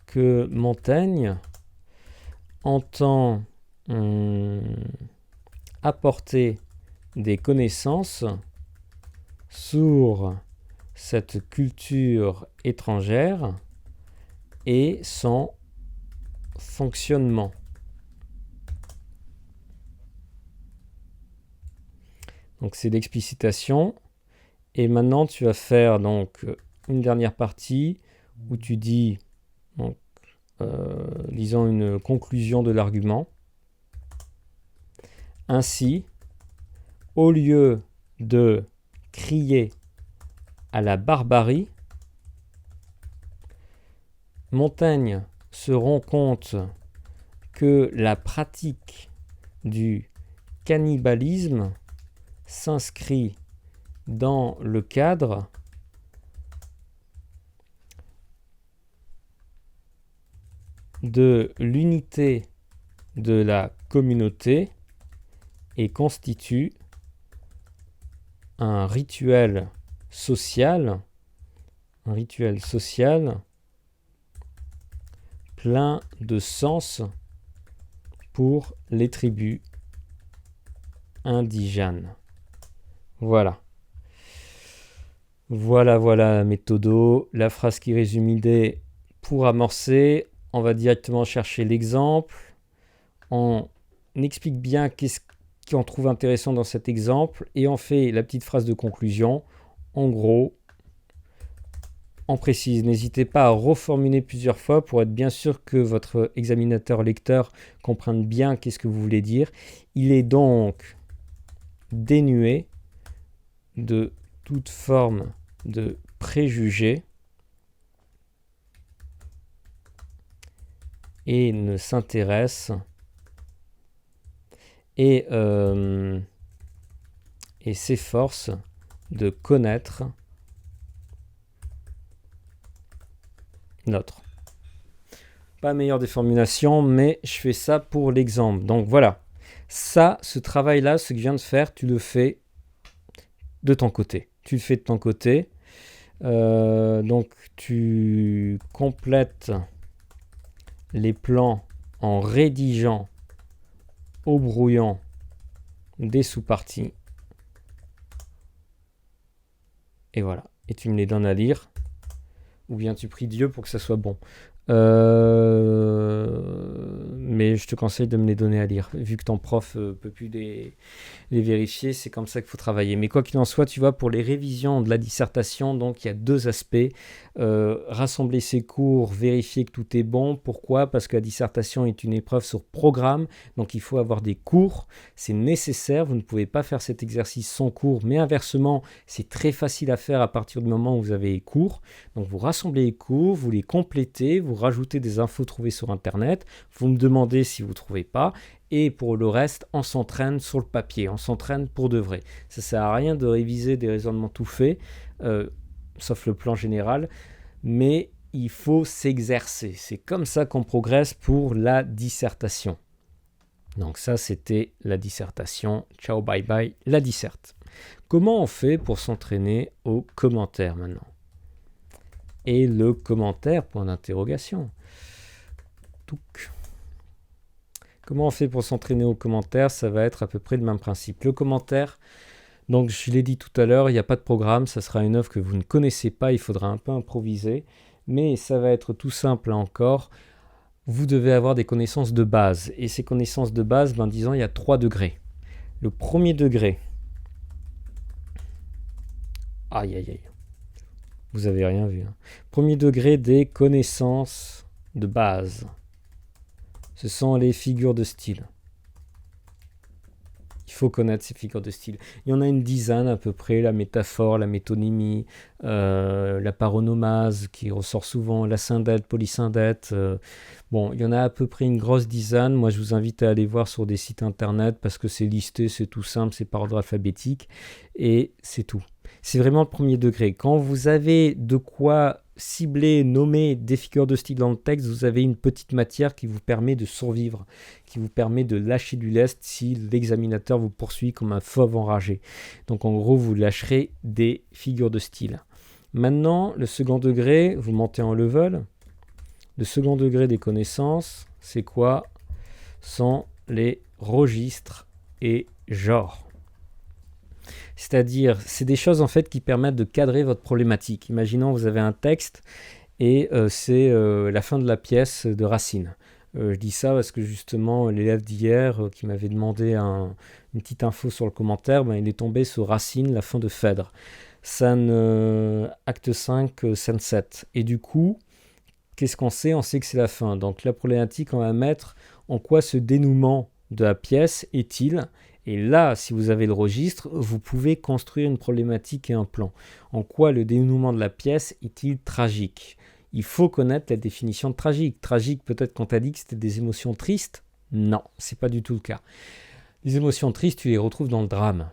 que Montaigne entend apporter des connaissances sur cette culture étrangère et son fonctionnement. Donc c'est l'explicitation. Et maintenant tu vas faire donc une dernière partie où tu dis, donc, lisant une conclusion de l'argument. Ainsi, au lieu de crier à la barbarie, Montaigne se rend compte que la pratique du cannibalisme s'inscrit dans le cadre de l'unité de la communauté et constitue un rituel social plein de sens pour les tribus indigènes. Voilà. Voilà la méthode. La phrase qui résume l'idée pour amorcer. On va directement chercher l'exemple. On explique bien qu'est-ce qu'on trouve intéressant dans cet exemple et on fait la petite phrase de conclusion. En gros, on précise. N'hésitez pas à reformuler plusieurs fois pour être bien sûr que votre examinateur lecteur comprenne bien qu'est-ce que vous voulez dire. Il est donc dénué de toute forme de préjugés et ne s'intéresse et s'efforce de connaître notre. Pas meilleure des formulations, mais je fais ça pour l'exemple. Donc voilà, ça, ce travail-là, ce que je viens de faire, tu le fais de ton côté. Tu le fais de ton côté. Donc tu complètes les plans en rédigeant au brouillon des sous-parties. Et voilà. Et tu me les donnes à lire. Ou bien tu pries Dieu pour que ça soit bon. Mais je te conseille de me les donner à lire. Vu que ton prof peut plus les vérifier, c'est comme ça qu'il faut travailler. Mais quoi qu'il en soit, tu vois, pour les révisions de la dissertation, donc il y a deux aspects. Rassembler ses cours, vérifier que tout est bon. Pourquoi ? Parce que la dissertation est une épreuve sur programme, donc il faut avoir des cours. C'est nécessaire, vous ne pouvez pas faire cet exercice sans cours, mais inversement, c'est très facile à faire à partir du moment où vous avez les cours. Donc vous rassemblez les cours, vous les complétez, vous rajoutez des infos trouvées sur Internet, vous me demandez si vous ne trouvez pas, et pour le reste, on s'entraîne sur le papier, on s'entraîne pour de vrai. Ça ne sert à rien de réviser des raisonnements tout faits, sauf le plan général, mais il faut s'exercer. C'est comme ça qu'on progresse pour la dissertation. Donc ça, c'était la dissertation. Ciao, bye bye, la disserte. Comment on fait pour s'entraîner aux commentaires maintenant ? Et le commentaire, point d'interrogation. Touc. Comment on fait pour s'entraîner au commentaire? Ça va être à peu près le même principe. Le commentaire, donc je l'ai dit tout à l'heure, il n'y a pas de programme, ça sera une œuvre que vous ne connaissez pas, il faudra un peu improviser, mais ça va être tout simple là encore. Vous devez avoir des connaissances de base, et ces connaissances de base, disons, il y a 3 degrés. Le premier degré, aïe aïe aïe, vous avez rien vu, hein. Premier degré des connaissances de base. Ce sont les figures de style. Il faut connaître ces figures de style. Il y en a une dizaine à peu près, la métaphore, la métonymie, la paronomase qui ressort souvent, la syndète, polysyndète. Bon, il y en a à peu près une grosse dizaine. Moi, je vous invite à aller voir sur des sites internet parce que c'est listé, c'est tout simple, c'est par ordre alphabétique et c'est tout. C'est vraiment le premier degré. Quand vous avez de quoi cibler, nommer des figures de style dans le texte, vous avez une petite matière qui vous permet de survivre, qui vous permet de lâcher du lest si l'examinateur vous poursuit comme un fauve enragé. Donc en gros, vous lâcherez des figures de style. Maintenant, le second degré, vous montez en level. Le second degré des connaissances, c'est quoi? Sont les registres et genres. C'est-à-dire, c'est des choses en fait qui permettent de cadrer votre problématique. Imaginons vous avez un texte et c'est la fin de la pièce de Racine. Je dis ça parce que justement l'élève d'hier qui m'avait demandé une petite info sur le commentaire, il est tombé sur Racine, la fin de Phèdre. Scène acte 5, scène 7. Et du coup, qu'est-ce qu'on sait? On sait que c'est la fin. Donc la problématique, on va mettre en quoi ce dénouement de la pièce est-il? Et là, si vous avez le registre, vous pouvez construire une problématique et un plan. En quoi le dénouement de la pièce est-il tragique? Il faut connaître la définition de tragique. Tragique, peut-être qu'on t'a dit que c'était des émotions tristes. Non, c'est pas du tout le cas. Les émotions tristes, tu les retrouves dans le drame.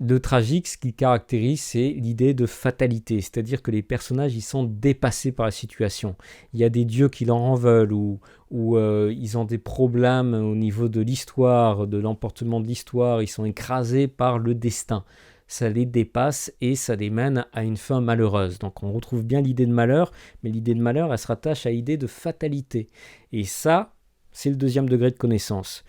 Le tragique, ce qui caractérise, c'est l'idée de fatalité, c'est-à-dire que les personnages ils sont dépassés par la situation. Il y a des dieux qui leur en veulent ou ils ont des problèmes au niveau de l'histoire, de l'emportement de l'histoire, ils sont écrasés par le destin. Ça les dépasse et ça les mène à une fin malheureuse. Donc on retrouve bien l'idée de malheur, mais l'idée de malheur, elle se rattache à l'idée de fatalité. Et ça, c'est le deuxième degré de connaissance.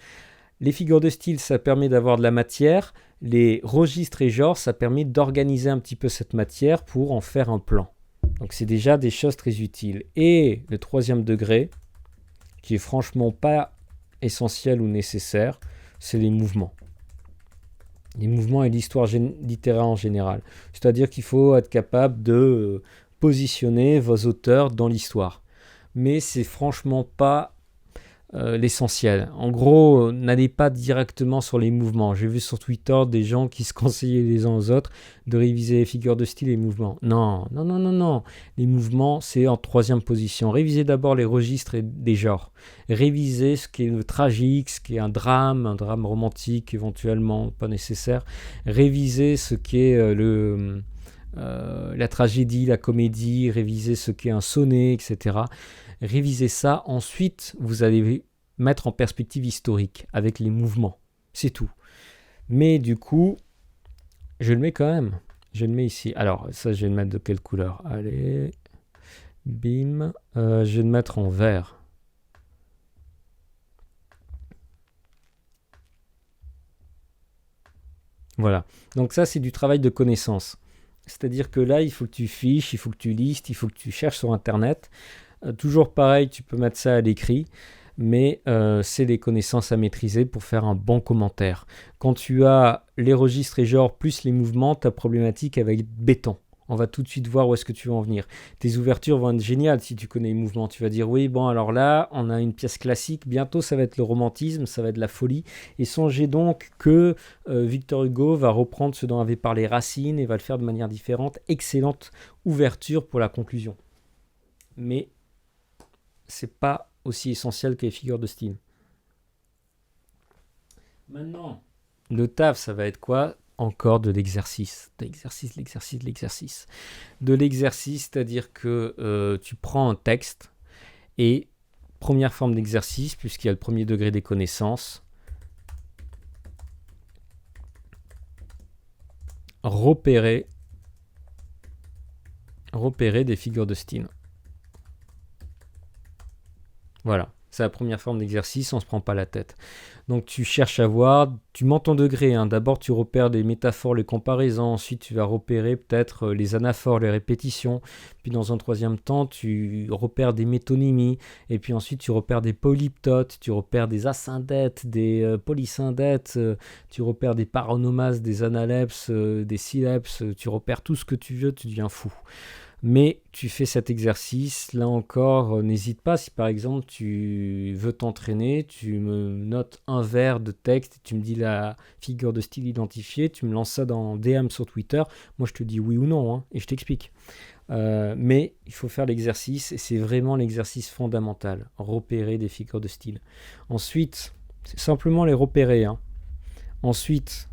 Les figures de style, ça permet d'avoir de la matière. Les registres et genres, ça permet d'organiser un petit peu cette matière pour en faire un plan. Donc c'est déjà des choses très utiles. Et le troisième degré, qui est franchement pas essentiel ou nécessaire, c'est les mouvements. Les mouvements et l'histoire littéraire en général. C'est-à-dire qu'il faut être capable de positionner vos auteurs dans l'histoire. Mais c'est franchement pas l'essentiel. En gros, n'allez pas directement sur les mouvements. J'ai vu sur Twitter des gens qui se conseillaient les uns aux autres de réviser les figures de style et les mouvements. Non. Les mouvements, c'est en troisième position. Révisez d'abord les registres et des genres. Révisez ce qui est le tragique, ce qui est un drame romantique éventuellement, pas nécessaire. Révisez ce qui est la tragédie, la comédie, révisez ce qu'est un sonnet, etc. Révisez ça, ensuite vous allez mettre en perspective historique avec les mouvements, c'est tout. Mais du coup, je le mets quand même, je le mets ici. Alors ça je vais le mettre de quelle couleur? Allez, bim, je vais le mettre en vert. Voilà, donc ça c'est du travail de connaissance. C'est-à-dire que là, il faut que tu fiches, il faut que tu listes, il faut que tu cherches sur Internet. Toujours pareil, tu peux mettre ça à l'écrit, mais c'est les connaissances à maîtriser pour faire un bon commentaire. Quand tu as les registres et genres plus les mouvements, ta problématique elle va être béton. On va tout de suite voir où est-ce que tu vas en venir. Tes ouvertures vont être géniales si tu connais les mouvements. Tu vas dire, oui, bon, alors là, on a une pièce classique. Bientôt, ça va être le romantisme, ça va être la folie. Et songez donc que Victor Hugo va reprendre ce dont avait parlé Racine et va le faire de manière différente. Excellente ouverture pour la conclusion. Mais c'est pas aussi essentiel que les figures de style. Maintenant, le taf, ça va être quoi? Encore de l'exercice. De l'exercice. De l'exercice, c'est-à-dire que tu prends un texte et première forme d'exercice, puisqu'il y a le premier degré des connaissances, repérer des figures de style. Voilà, c'est la première forme d'exercice, on ne se prend pas la tête. Donc tu cherches à voir, tu montes ton degré. D'abord tu repères des métaphores, les comparaisons. Ensuite tu vas repérer peut-être les anaphores, les répétitions. Puis dans un troisième temps, tu repères des métonymies. Et puis ensuite tu repères des polyptotes, tu repères des asyndetes, des polysyndetes. Tu repères des paronomases, des analepses, des syllabes. Tu repères tout ce que tu veux, tu deviens fou. Mais tu fais cet exercice, là encore, n'hésite pas, si par exemple tu veux t'entraîner, tu me notes un vers de texte, tu me dis la figure de style identifiée, tu me lances ça dans DM sur Twitter, moi je te dis oui ou non, et je t'explique. Mais il faut faire l'exercice, et c'est vraiment l'exercice fondamental, repérer des figures de style. Ensuite, c'est simplement les repérer. Ensuite,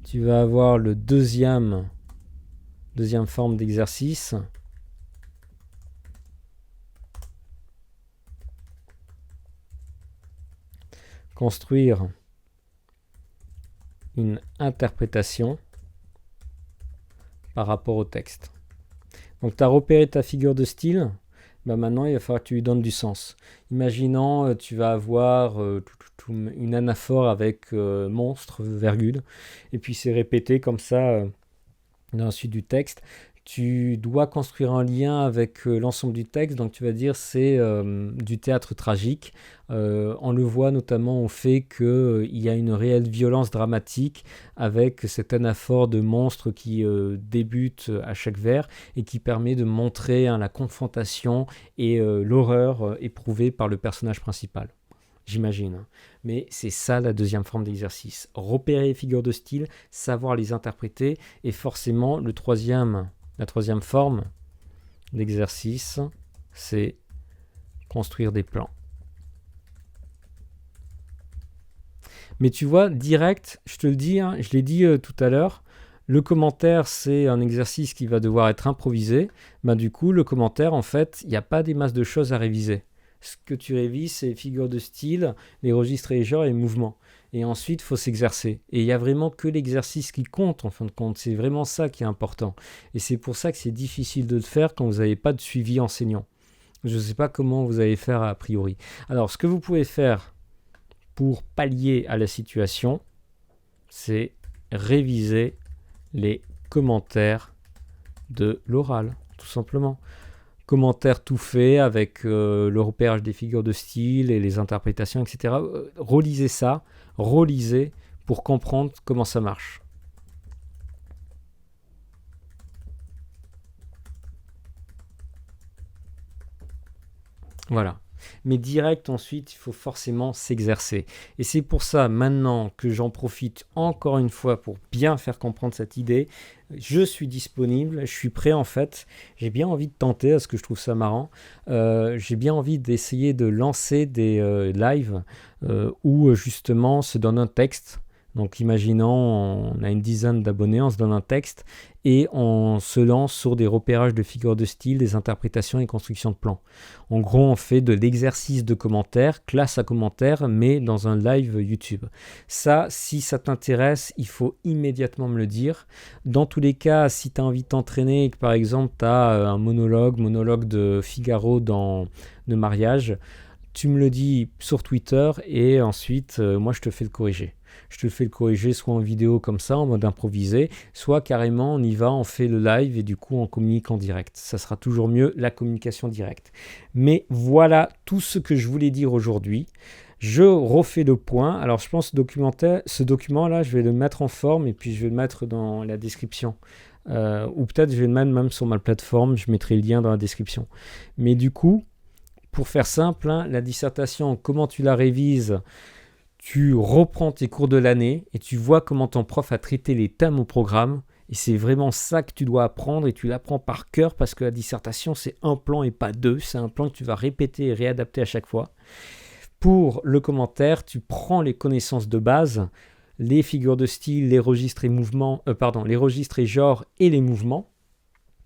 tu vas avoir le deuxième forme d'exercice. Construire une interprétation par rapport au texte. Donc tu as repéré ta figure de style, maintenant il va falloir que tu lui donnes du sens. Imaginons tu vas avoir une anaphore avec monstre, virgule, et puis c'est répété comme ça dans la suite du texte. Tu dois construire un lien avec l'ensemble du texte, donc tu vas dire c'est du théâtre tragique. On le voit notamment au fait qu'il y a une réelle violence dramatique avec cette anaphore de monstre qui débute à chaque vers et qui permet de montrer la confrontation et l'horreur éprouvée par le personnage principal. J'imagine. Mais c'est ça la deuxième forme d'exercice. Repérer les figures de style, savoir les interpréter, et forcément la troisième forme d'exercice, c'est construire des plans. Mais tu vois, direct, je te le dis, je l'ai dit tout à l'heure, le commentaire, c'est un exercice qui va devoir être improvisé. Du coup, le commentaire, en fait, il n'y a pas des masses de choses à réviser. Ce que tu révises, c'est les figures de style, les registres et les genres et les mouvements. Et ensuite, il faut s'exercer. Et il n'y a vraiment que l'exercice qui compte, en fin de compte. C'est vraiment ça qui est important. Et c'est pour ça que c'est difficile de le faire quand vous n'avez pas de suivi enseignant. Je ne sais pas comment vous allez faire a priori. Alors, ce que vous pouvez faire pour pallier à la situation, c'est réviser les commentaires de l'oral, tout simplement. Commentaires tout faits avec le repérage des figures de style et les interprétations, etc. Relisez ça, relisez pour comprendre comment ça marche. Voilà. Mais direct ensuite, il faut forcément s'exercer. Et c'est pour ça maintenant que j'en profite encore une fois pour bien faire comprendre cette idée. Je suis disponible, je suis prêt en fait. J'ai bien envie de tenter parce que je trouve ça marrant. J'ai bien envie d'essayer de lancer des lives où justement on se donne un texte. Donc imaginons, on a une dizaine d'abonnés, on se donne un texte et on se lance sur des repérages de figures de style, des interprétations et constructions de plans. En gros, on fait de l'exercice de commentaires, classe à commentaires, mais dans un live YouTube. Ça, si ça t'intéresse, il faut immédiatement me le dire. Dans tous les cas, si tu as envie de t'entraîner et que par exemple tu as un monologue de Figaro dans le mariage, tu me le dis sur Twitter et ensuite, moi je te fais le corriger. Je te fais le corriger soit en vidéo comme ça, en mode improvisé, soit carrément on y va, on fait le live et du coup on communique en direct. Ça sera toujours mieux, la communication directe. Mais voilà tout ce que je voulais dire aujourd'hui. Je refais le point. Alors je pense ce document-là, je vais le mettre en forme et puis je vais le mettre dans la description. Ou peut-être je vais le mettre même sur ma plateforme, je mettrai le lien dans la description. Mais du coup, pour faire simple, la dissertation, comment tu la révises ? Tu reprends tes cours de l'année et tu vois comment ton prof a traité les thèmes au programme. Et c'est vraiment ça que tu dois apprendre et tu l'apprends par cœur parce que la dissertation, c'est un plan et pas deux. C'est un plan que tu vas répéter et réadapter à chaque fois. Pour le commentaire, tu prends les connaissances de base, les figures de style, les registres et mouvements, les registres et genres et les mouvements.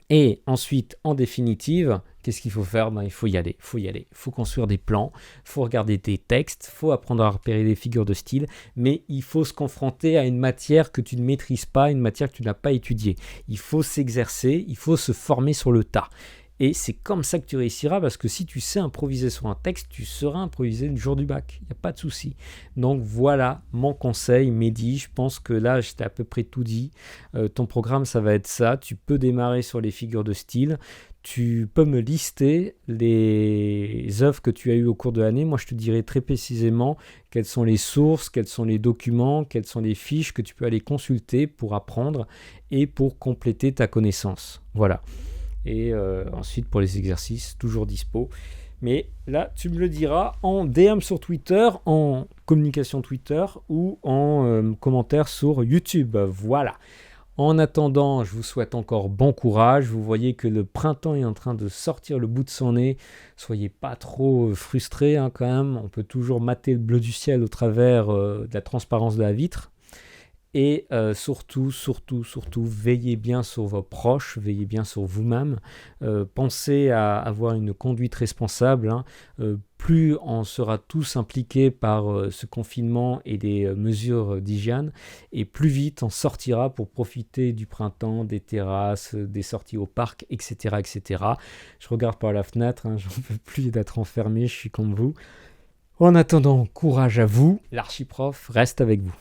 Et ensuite, en définitive, qu'est-ce qu'il faut faire ? Il faut y aller. Il faut construire des plans, il faut regarder des textes, il faut apprendre à repérer les figures de style, mais il faut se confronter à une matière que tu ne maîtrises pas, une matière que tu n'as pas étudiée. Il faut s'exercer, il faut se former sur le tas. Et c'est comme ça que tu réussiras, parce que si tu sais improviser sur un texte, tu sauras improviser le jour du bac. Il n'y a pas de souci. Donc voilà mon conseil, Mehdi. Je pense que là, je t'ai à peu près tout dit. Ton programme, ça va être ça. Tu peux démarrer sur les figures de style. Tu peux me lister les œuvres que tu as eues au cours de l'année. Moi, je te dirai très précisément quelles sont les sources, quels sont les documents, quelles sont les fiches que tu peux aller consulter pour apprendre et pour compléter ta connaissance. Voilà. Et ensuite, pour les exercices, toujours dispo. Mais là, tu me le diras en DM sur Twitter, en communication Twitter ou en commentaire sur YouTube. Voilà. En attendant, je vous souhaite encore bon courage. Vous voyez que le printemps est en train de sortir le bout de son nez. Soyez pas trop frustrés quand même. On peut toujours mater le bleu du ciel au travers de la transparence de la vitre. Et surtout, veillez bien sur vos proches, veillez bien sur vous-même. Pensez à avoir une conduite responsable. Plus on sera tous impliqués par ce confinement et des mesures d'hygiène, et plus vite on sortira pour profiter du printemps, des terrasses, des sorties au parc, etc. etc. Je regarde par la fenêtre, j'en peux plus d'être enfermé, je suis comme vous. En attendant, courage à vous, l'archiprof reste avec vous.